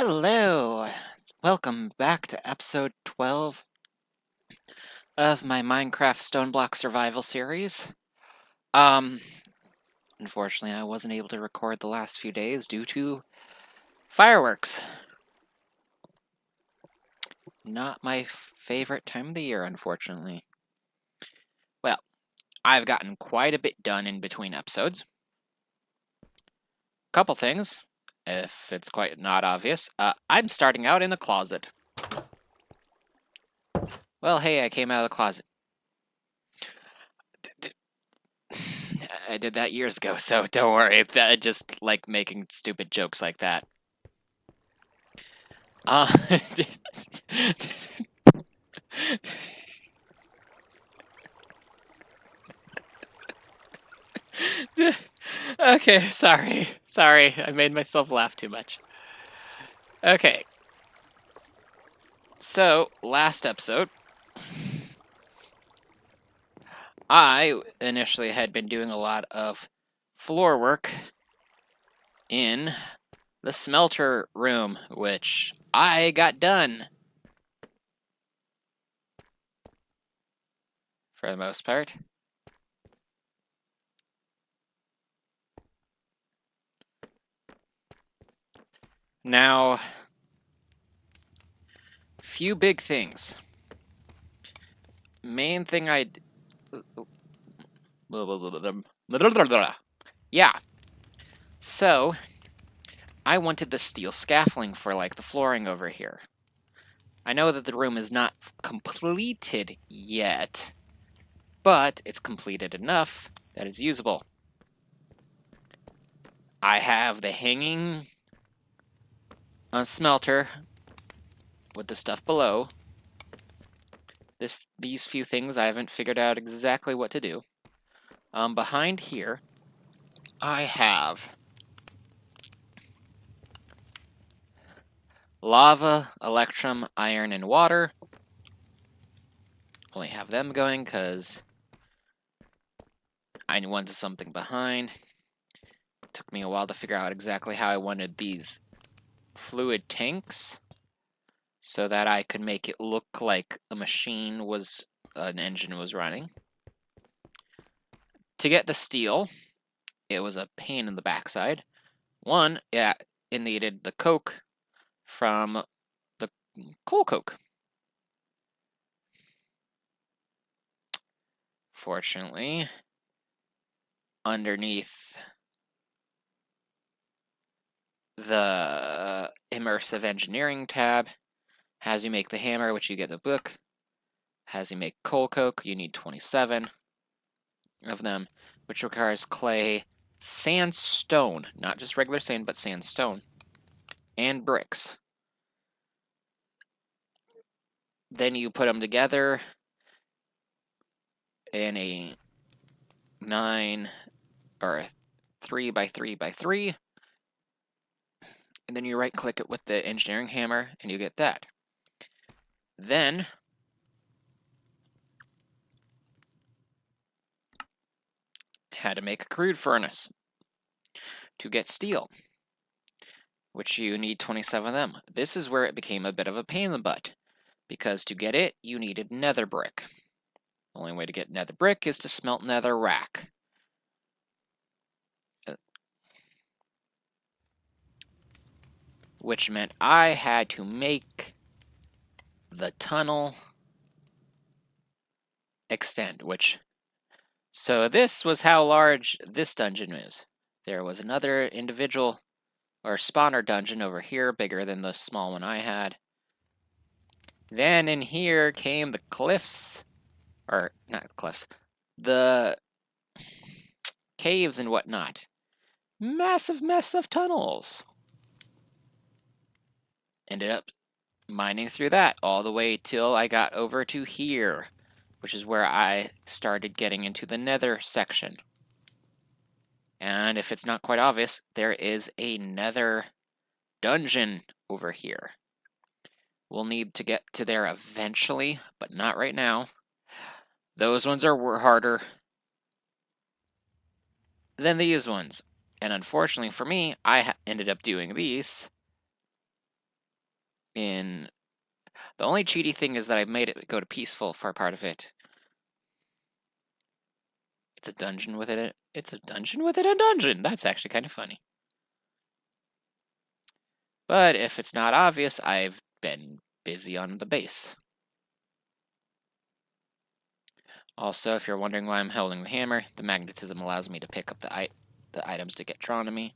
Hello! Welcome back to episode 12 of my Minecraft Stoneblock survival series. Um, Unfortunately, I wasn't able to record the last few days due to fireworks. Not my favorite time of the year, unfortunately. Well, I've gotten quite a bit done in between episodes. Couple things, if it's quite not obvious. I'm starting out in the closet. Well, hey, I came out of the closet. I did that years ago, so don't worry. I just like making stupid jokes like that. Uh, okay, sorry. Sorry, I made myself laugh too much. Okay. So, last episode, I initially had been doing a lot of floor work in the smelter room, which I got done. For the most part. Now, few big things. Main thing yeah. So, I wanted the steel scaffolding for, like, the flooring over here. I know that the room is not completed yet, but it's completed enough that it's usable. I have the hanging smelter with the stuff below. These few things I haven't figured out exactly what to do. Behind here, I have lava, electrum, iron, and water. Only have them going because I wanted something behind. It took me a while to figure out exactly how I wanted these fluid tanks so that I could make it look like an engine was running. To get the steel, it was a pain in the backside. One, it needed the coke from the coal coke. Fortunately, underneath the immersive engineering tab has you make the hammer, which you get the book. Has you make coal coke, you need 27 of them, which requires clay, sandstone, not just regular sand, but sandstone, and bricks. Then you put them together in a 9 or a 3 by 3 by 3, and then you right click it with the engineering hammer and you get that. Then had to make a crude furnace to get steel, which you need 27 of them. This is where it became a bit of a pain in the butt, because to get it, you needed nether brick. The only way to get nether brick is to smelt nether rack. Which meant I had to make the tunnel extend, so this was how large this dungeon is. There was another individual or spawner dungeon over here, bigger than the small one I had. Then in here came the cliffs, or not cliffs, the caves and whatnot. Massive mess of tunnels. Ended up mining through that all the way till I got over to here, which is where I started getting into the nether section. And if it's not quite obvious, there is a nether dungeon over here. We'll need to get to there eventually, but not right now. Those ones are harder than these ones. And unfortunately for me, I ended up doing these in... The only cheaty thing is that I made it go to peaceful for part of it. It's a dungeon within it. It's a dungeon within a dungeon. That's actually kind of funny. But if it's not obvious, I've been busy on the base. Also, if you're wondering why I'm holding the hammer, the magnetism allows me to pick up the items to get drawn to me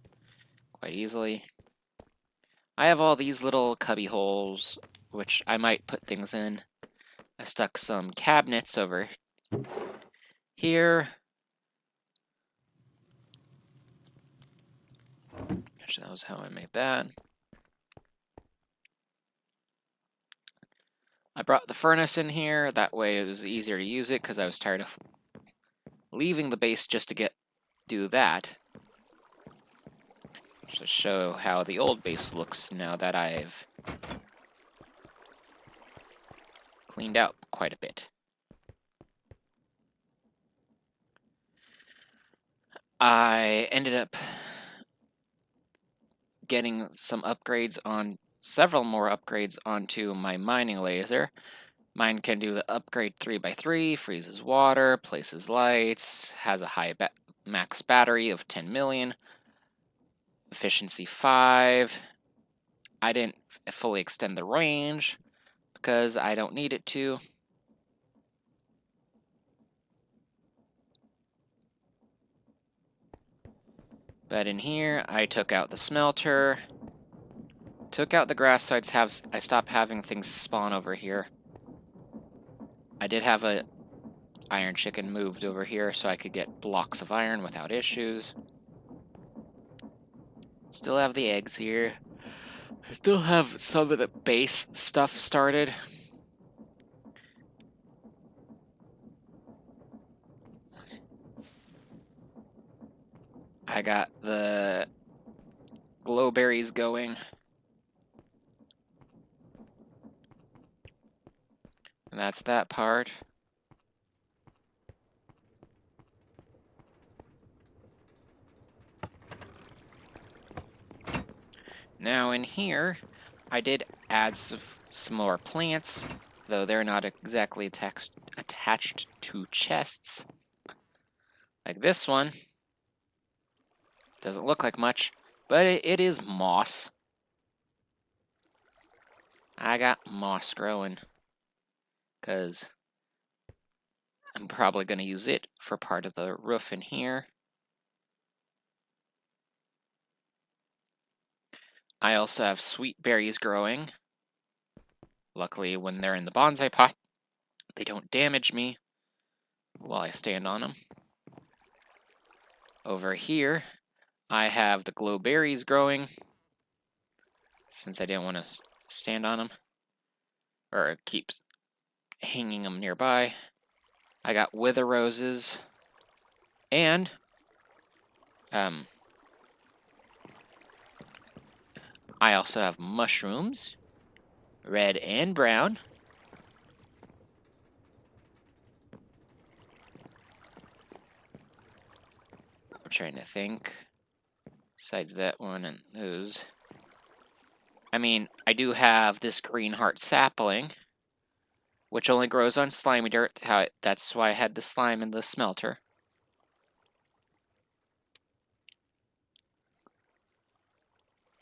quite easily. I have all these little cubby holes, which I might put things in. I stuck some cabinets over here. Actually, that was how I made that. I brought the furnace in here. That way it was easier to use it because I was tired of leaving the base just to do that. Just to show how the old base looks now that I've cleaned out quite a bit. I ended up getting some upgrades on, several more upgrades onto my mining laser. Mine can do the upgrade 3x3, freezes water, places lights, has a high max battery of 10 million, efficiency 5. I didn't fully extend the range because I don't need it to. But in here, I took out the smelter, took out the grass so I stopped having things spawn over here. I did have a iron chicken moved over here so I could get blocks of iron without issues. Still have the eggs here. I still have some of the base stuff started. I got the glowberries going. And that's that part. Now in here, I did add some more plants, though they're not exactly attached to chests. Like this one. Doesn't look like much, but it is moss. I got moss growing, because I'm probably going to use it for part of the roof in here. I also have sweet berries growing. Luckily, when they're in the bonsai pot, they don't damage me while I stand on them. Over here, I have the glowberries growing, since I didn't want to stand on them, or keep hanging them nearby. I got wither roses, and I also have mushrooms, red and brown. I'm trying to think. Besides that one and those. I mean, I do have this green heart sapling, which only grows on slimy dirt. That's why I had the slime in the smelter.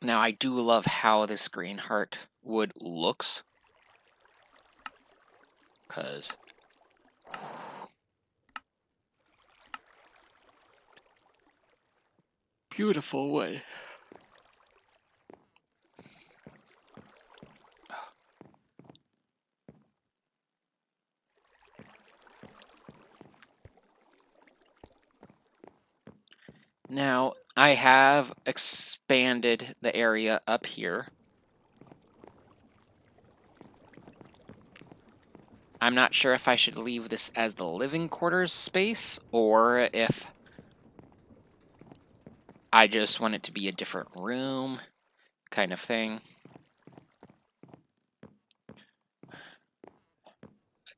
Now, I do love how this green heart wood looks. Because... beautiful wood. Now, I have expanded the area up here. I'm not sure if I should leave this as the living quarters space, or if I just want it to be a different room kind of thing.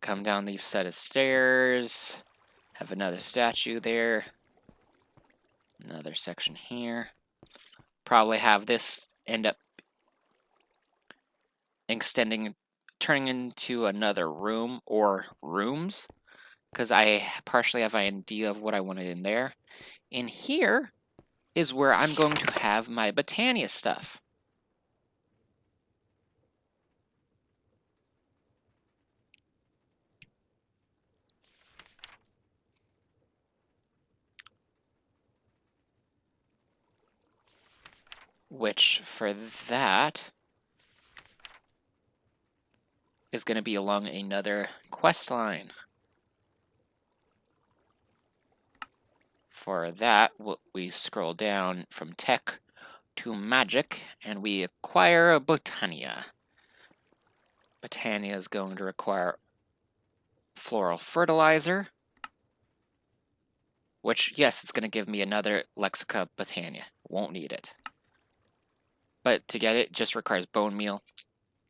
Come down these set of stairs, have another statue there, another section here. Probably have this end up turning into another room or rooms, because I partially have an idea of what I wanted in there. And here is where I'm going to have my Botania stuff. Which, for that, is going to be along another quest line. For that, we scroll down from tech to magic, and we acquire a Botania. Botania is going to require floral fertilizer, which, yes, it's going to give me another Lexica Botania. Won't need it. But to get it, just requires bone meal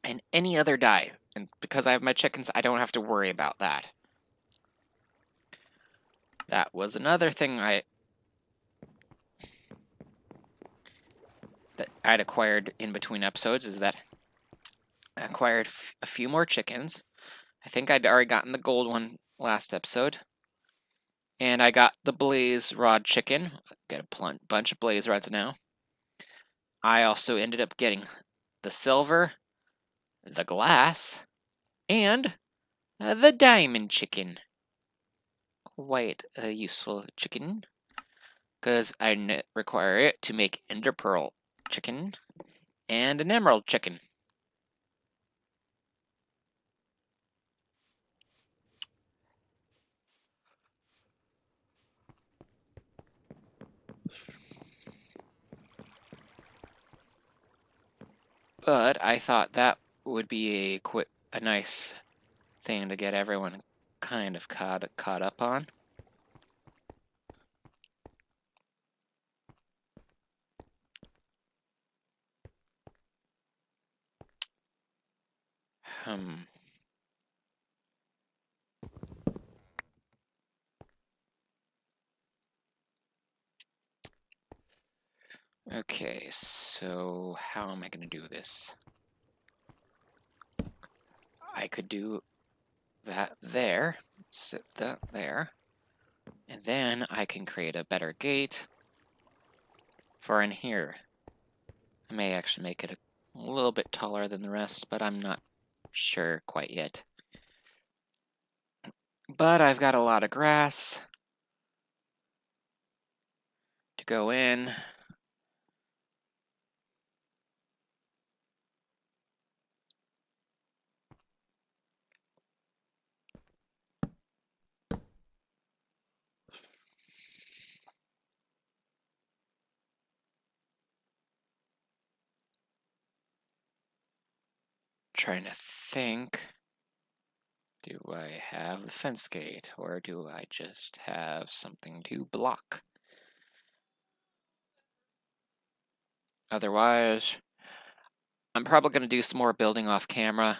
and any other dye. And because I have my chickens, I don't have to worry about that. That was another thing that I'd acquired in between episodes, is that I acquired a few more chickens. I think I'd already gotten the gold one last episode. And I got the blaze rod chicken. Got a bunch of blaze rods now. I also ended up getting the silver, the glass, and the diamond chicken. Quite a useful chicken, because I require it to make ender pearl chicken and an emerald chicken. But I thought that would be a nice thing to get everyone kind of caught up on. Okay, so how am I going to do this? I could do that there, sit that there, and then I can create a better gate for in here. I may actually make it a little bit taller than the rest, but I'm not sure quite yet. But I've got a lot of grass to go in. Trying to think. Do I have the fence gate, or do I just have something to block? Otherwise, I'm probably going to do some more building off camera,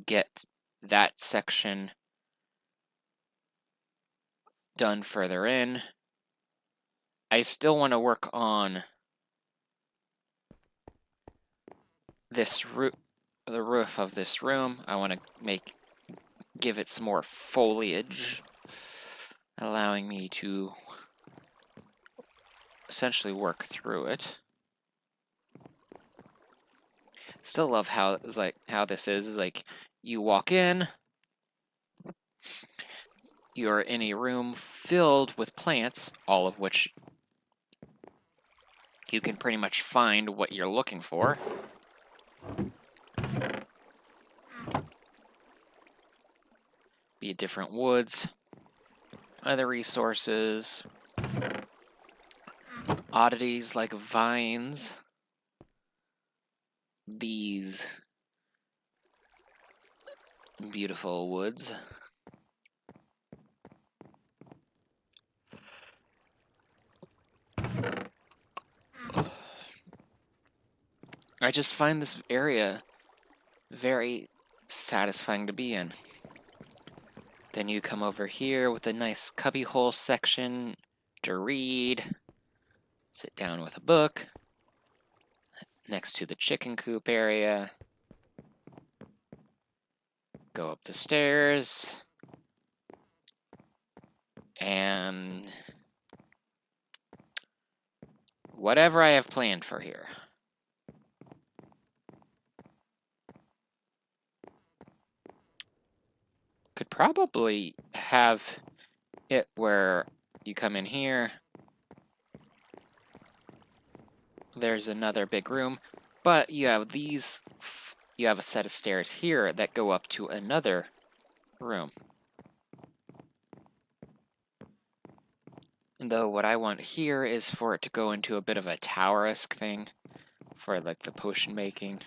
get that section done further in. I still want to work on this the roof of this room. I want to give it some more foliage, allowing me to essentially work through it. Still love how this is like you walk in, you're in a room filled with plants, all of which you can pretty much find what you're looking for. Be it different woods, other resources, oddities like vines, these beautiful woods. I just find this area very satisfying to be in. Then you come over here with a nice cubbyhole section to read, sit down with a book, next to the chicken coop area. go up the stairs, and whatever I have planned for here. Could probably have it where you come in here, there's another big room, but you have you have a set of stairs here that go up to another room. And though what I want here is for it to go into a bit of a tower-esque thing for like the potion making,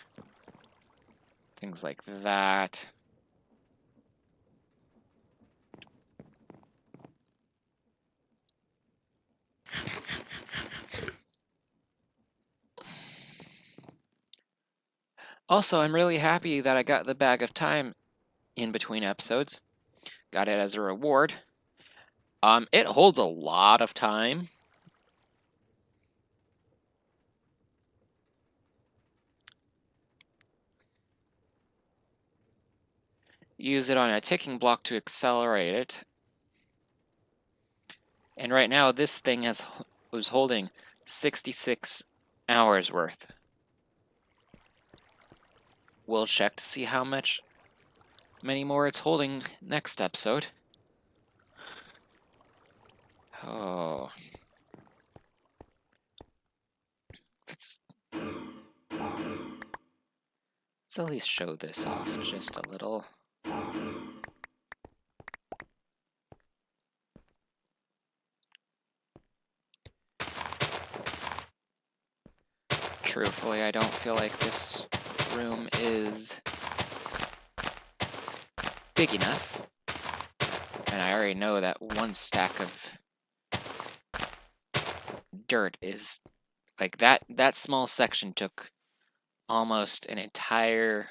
things like that. Also, I'm really happy that I got the bag of time in between episodes. Got it as a reward. It holds a lot of time. Use it on a ticking block to accelerate it. And right now, this thing was holding 66 hours worth. We'll check to see how many more it's holding next episode. Oh. Let's at least show this off just a little. Truthfully, I don't feel like this room is big enough. And I already know that one stack of dirt is like that small section took almost an entire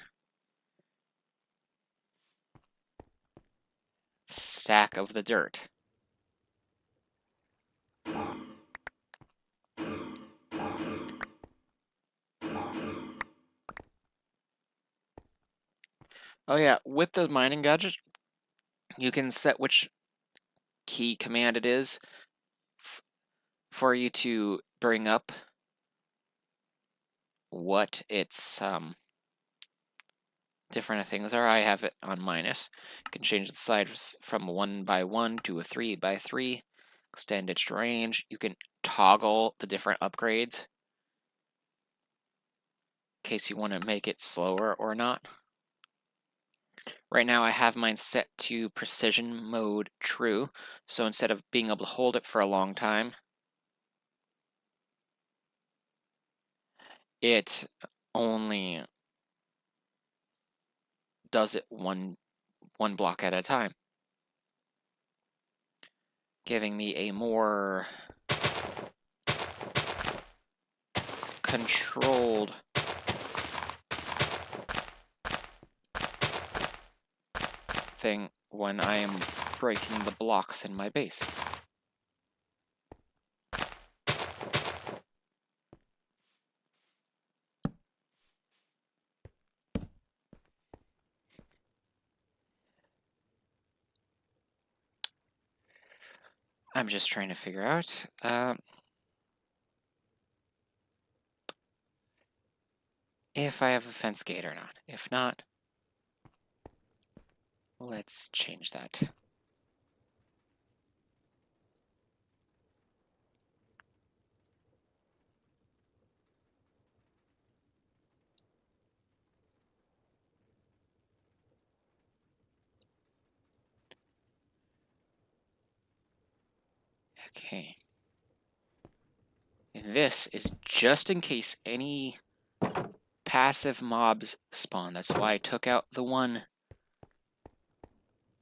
stack of the dirt. Oh yeah, with the mining gadget, you can set which key command it is for you to bring up what its different things are. I have it on minus. You can change the size from 1x1 to a 3x3. Extend its range. You can toggle the different upgrades in case you want to make it slower or not. Right now I have mine set to precision mode true, so instead of being able to hold it for a long time, it only does it one block at a time, giving me a more controlled thing when I am breaking the blocks in my base. I'm just trying to figure out if I have a fence gate or not. If not, let's change that. Okay. And this is just in case any passive mobs spawn. That's why I took out the one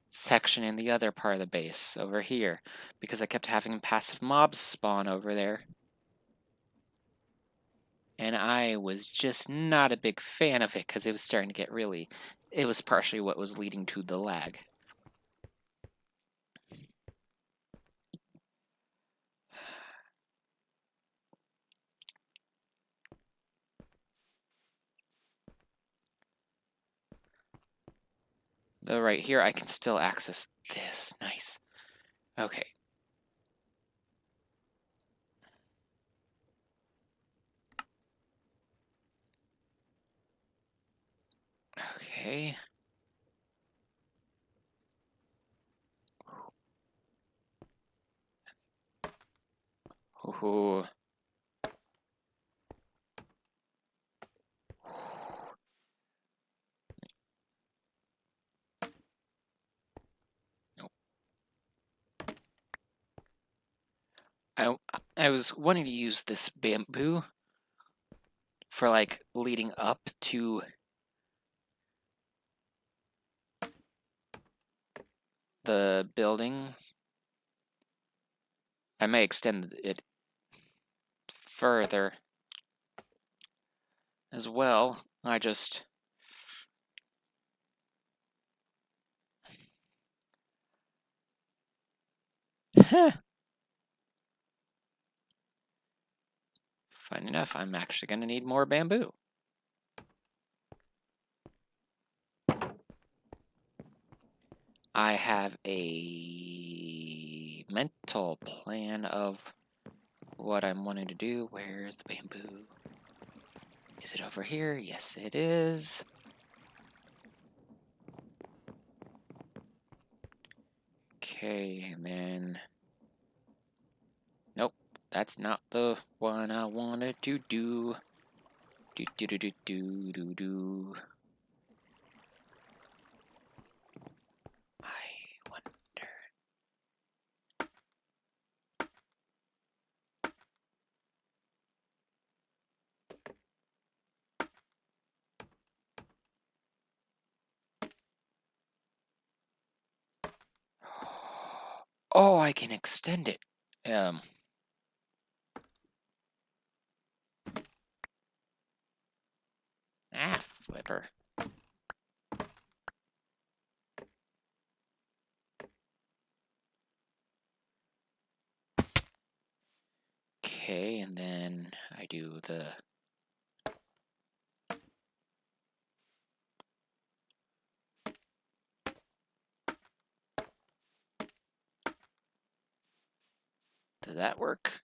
section in the other part of the base over here, because I kept having passive mobs spawn over there. And I was just not a big fan of it because it was starting to get really, it was partially what was leading to the lag. Though right here I can still access this. Nice. Okay. Okay. Ooh. Nope. I was wanting to use this bamboo for like leading up to the building. I may extend it further as well. I just Fine enough, I'm actually going to need more bamboo. I have a mental plan of what I'm wanting to do. Where's the bamboo? Is it over here? Yes, it is. Okay, and then... Nope, that's not the one I wanted to do. Do do do do do do do. I wonder... Oh, I can extend it. Flipper. Okay, and then I do the... Does that work?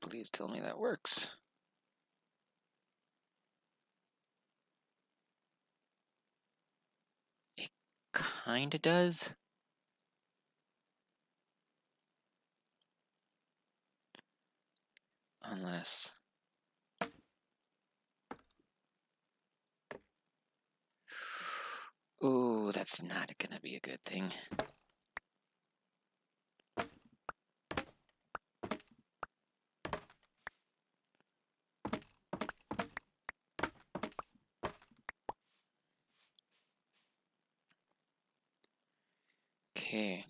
Please tell me that works. It kinda does. Unless... Ooh, that's not gonna be a good thing. Okay.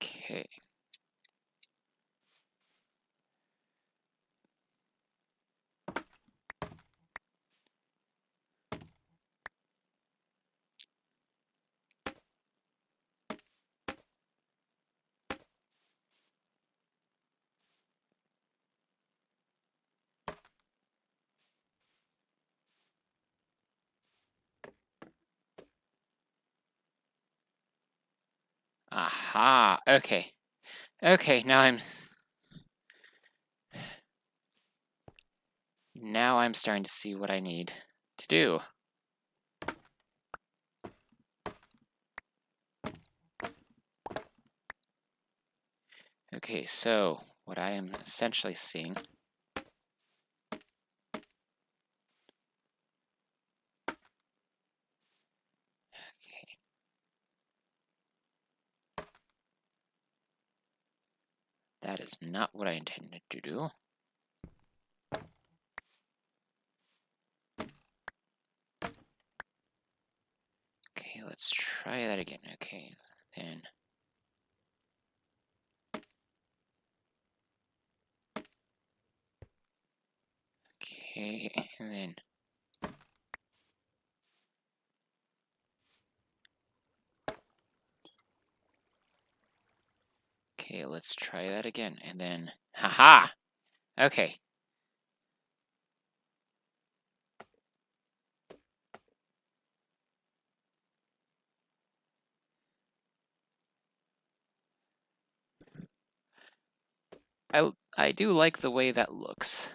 Okay. Aha. Okay. Okay, now I'm starting to see what I need to do. Okay, so what I am essentially seeing... Okay. That is not what I intended to do. Okay, let's try that again. Okay, then... Okay, and then... Okay, let's try that again, and then... Haha! Okay, I do like the way that looks,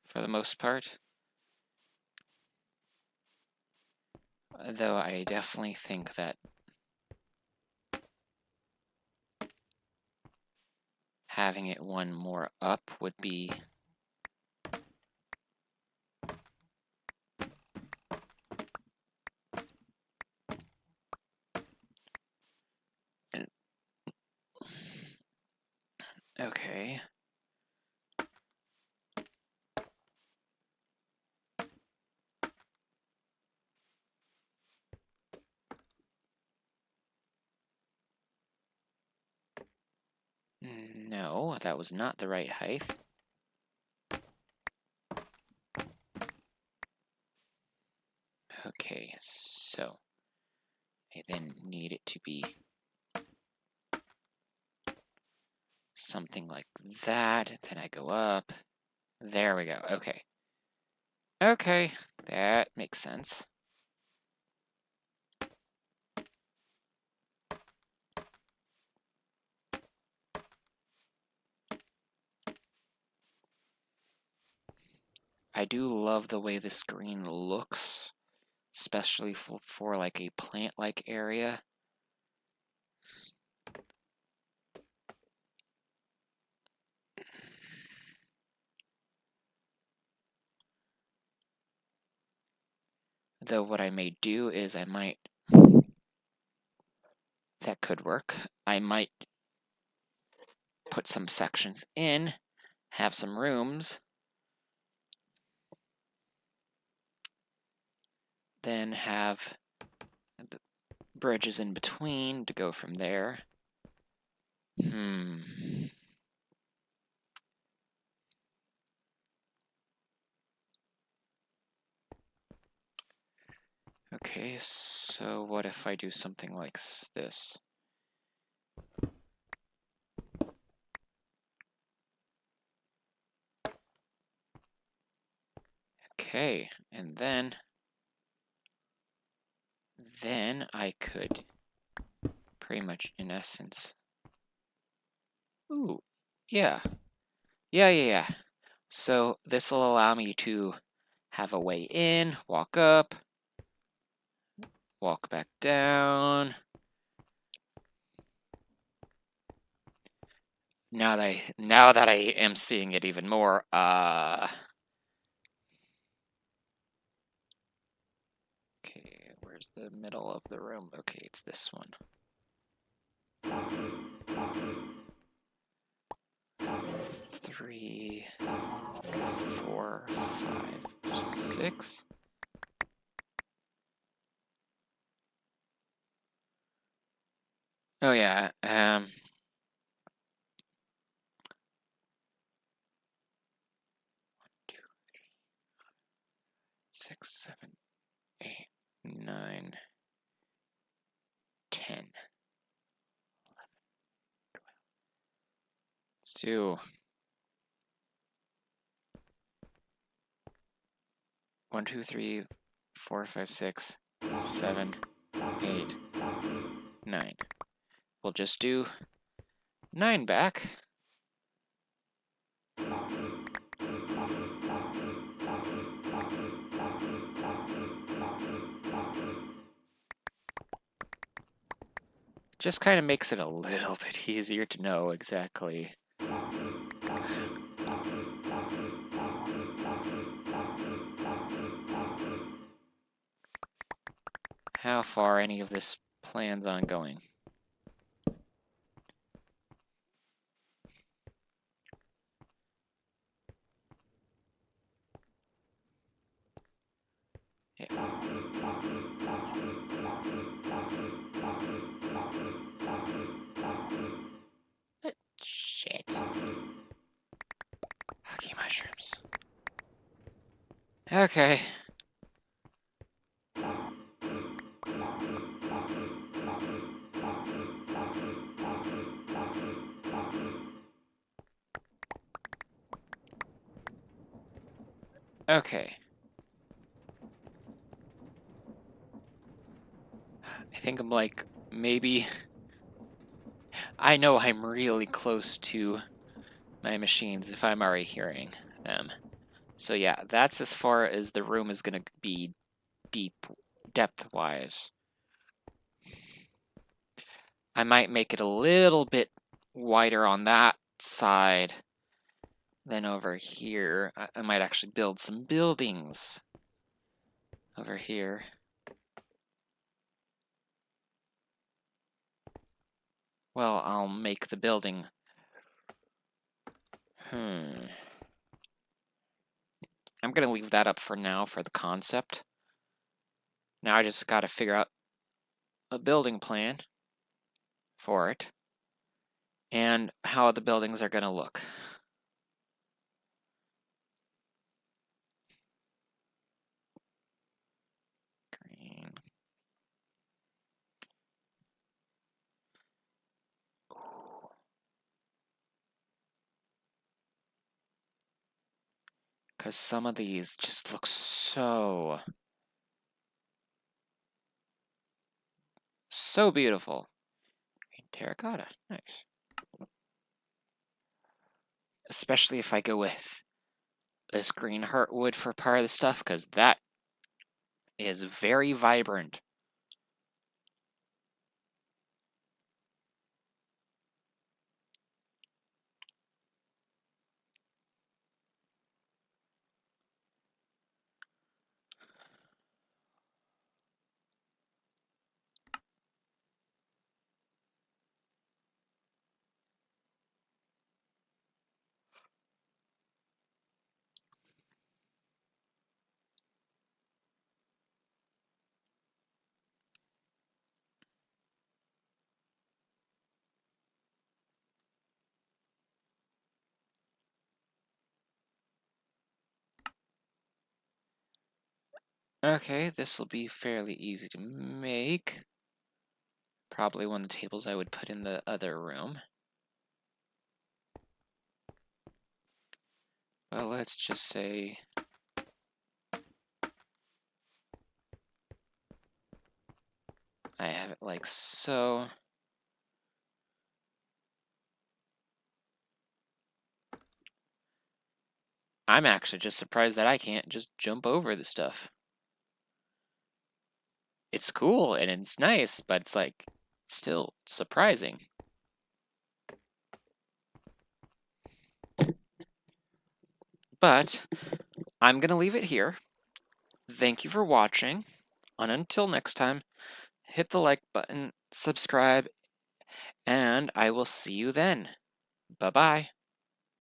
for the most part. Though I definitely think that having it one more up would be okay. No, that was not the right height. Okay, so I then need it to be something like that. Then I go up. There we go. Okay. Okay, that makes sense. I do love the way the screen looks, especially for like a plant-like area. Though what I may do is that could work. I might put some sections in, have some rooms, then have the bridges in between to go from there. Okay, so what if I do something like this? Okay, and then I could pretty much, in essence, ooh, yeah. Yeah. So this will allow me to have a way in, walk up, walk back down. Now that I am seeing it even more, okay, where's the middle of the room? Okay, it's this one. 3, 4, 5, 6. Oh yeah, 6, 7, 8, 9, 10. Let's do 1, 2, 3, 4, 5, 6, 7, 8, 9. We'll just do 9 back. Just kind of makes it a little bit easier to know exactly how far any of this plans on going. Yeah. Shit. Hockey mushrooms. Okay. Okay. I think I'm like, maybe... I know I'm really close to my machines if I'm already hearing them. So yeah, that's as far as the room is going to be depth-wise. I might make it a little bit wider on that side than over here. I might actually build some buildings over here. Well, I'll make the building. I'm going to leave that up for now for the concept. Now I just got to figure out a building plan for it and how the buildings are going to look. Green. Because some of these just look so beautiful. Green terracotta, nice. Especially if I go with this green heartwood for part of the stuff, because that is very vibrant. Okay, this will be fairly easy to make. Probably one of the tables I would put in the other room. Well, let's just say I have it like so. I'm actually just surprised that I can't just jump over the stuff. It's cool and it's nice, but it's like still surprising. But I'm going to leave it here. Thank you for watching. And until next time, hit the like button, subscribe, and I will see you then. Bye-bye.